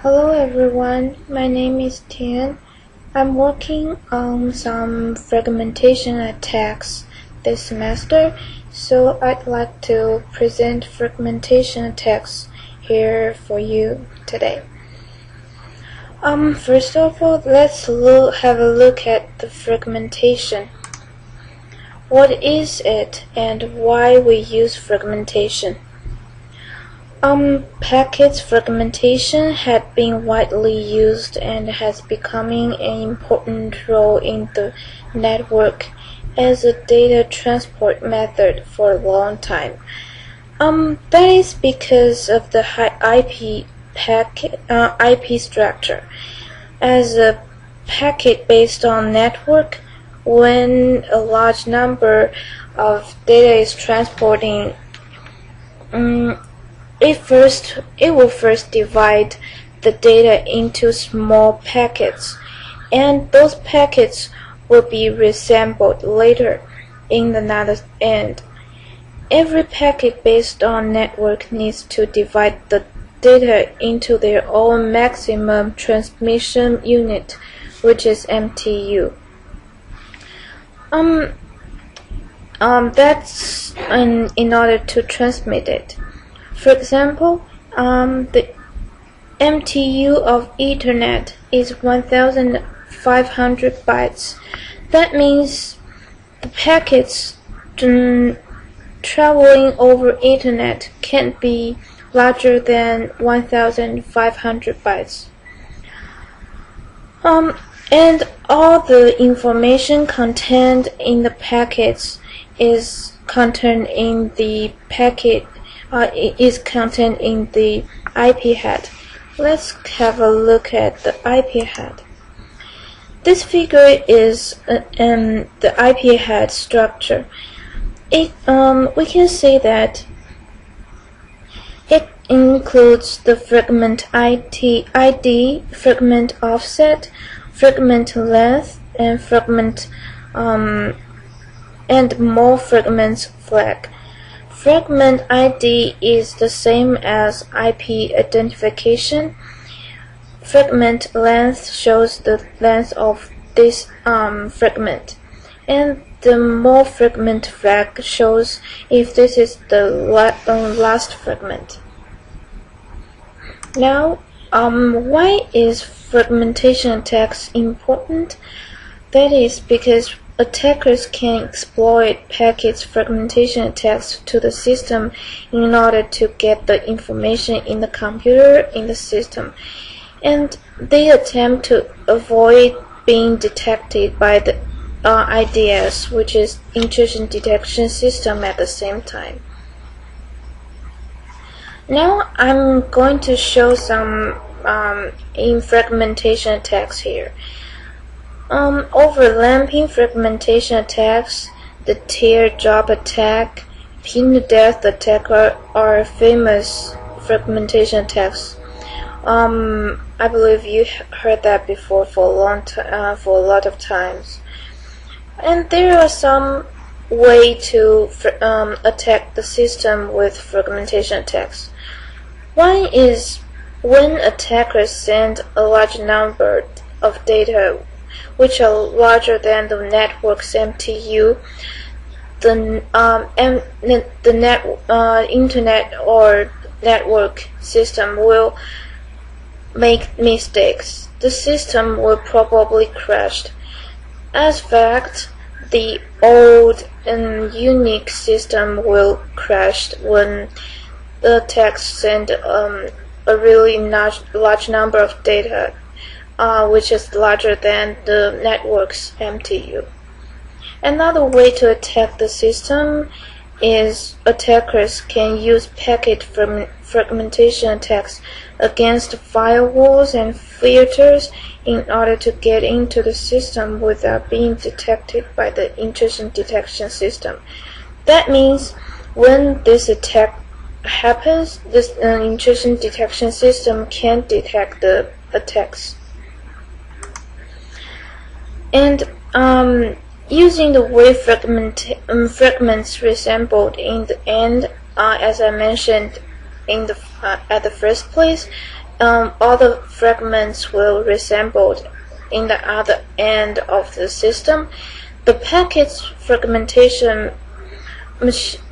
Hello everyone, my name is Tian. I'm working on some fragmentation attacks this semester, so I'd like to present fragmentation attacks here for you today. First of all, let's have a look at the fragmentation. What is it and why we use fragmentation? Packet fragmentation had been widely used and has becoming an important role in the network as a data transport method for a long time. That is because of the high IP structure. As a packet-based on network, when a large number of data is transporting, it will first divide the data into small packets, and those packets will be reassembled later in another end. Every packet based on network needs to divide the data into their own maximum transmission unit, which is MTU. That's in order to transmit it. For example, the MTU of Ethernet is 1,500 bytes. That means the packets traveling over Ethernet can't be larger than 1,500 bytes. And all the information contained in the packets is contained in the IP head. Let's have a look at the IP head. This figure is the IP head structure. We can say that it includes the fragment ID, fragment offset, fragment length, and fragment and more fragments flag. Fragment ID is the same as IP identification. Fragment length shows the length of this fragment, and the more fragment flag shows if this is the last fragment. Now, why is fragmentation attacks important? That is because attackers can exploit packets fragmentation attacks to the system in order to get the information in the computer in the system, and they attempt to avoid being detected by the IDS, which is intrusion detection system, at the same time. Now I'm going to show some in fragmentation attacks here. Overlapping fragmentation attacks, the teardrop attack, pin to death attack are famous fragmentation attacks. I believe you heard that before for a lot of times. And there are some way to attack the system with fragmentation attacks. One is when attackers send a large number of data which are larger than the network's MTU, the internet or network system will make mistakes. The system will probably crash. As fact, the old and unique system will crash when the attacks send a really large number of data, which is larger than the network's MTU. Another way to attack the system is attackers can use packet fragmentation attacks against firewalls and filters in order to get into the system without being detected by the intrusion detection system. That means when this attack happens, this intrusion detection system can't detect the attacks. And using the way fragments resembled in the end, as I mentioned at the first place, other fragments will resemble in the other end of the system. The packet fragmentation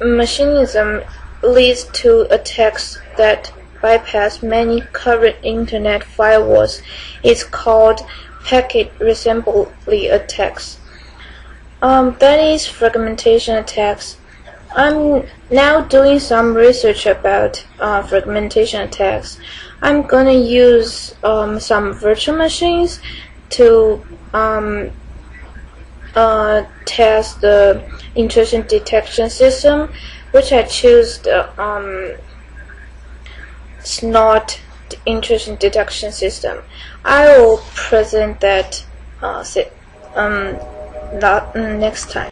mechanism leads to attacks that bypass many current internet firewalls. It's called packet reassembly attacks. That is fragmentation attacks. I'm now doing some research about fragmentation attacks. I'm gonna use some virtual machines to test the intrusion detection system, which I choose the SNOT intrusion detection system. I will present that next time.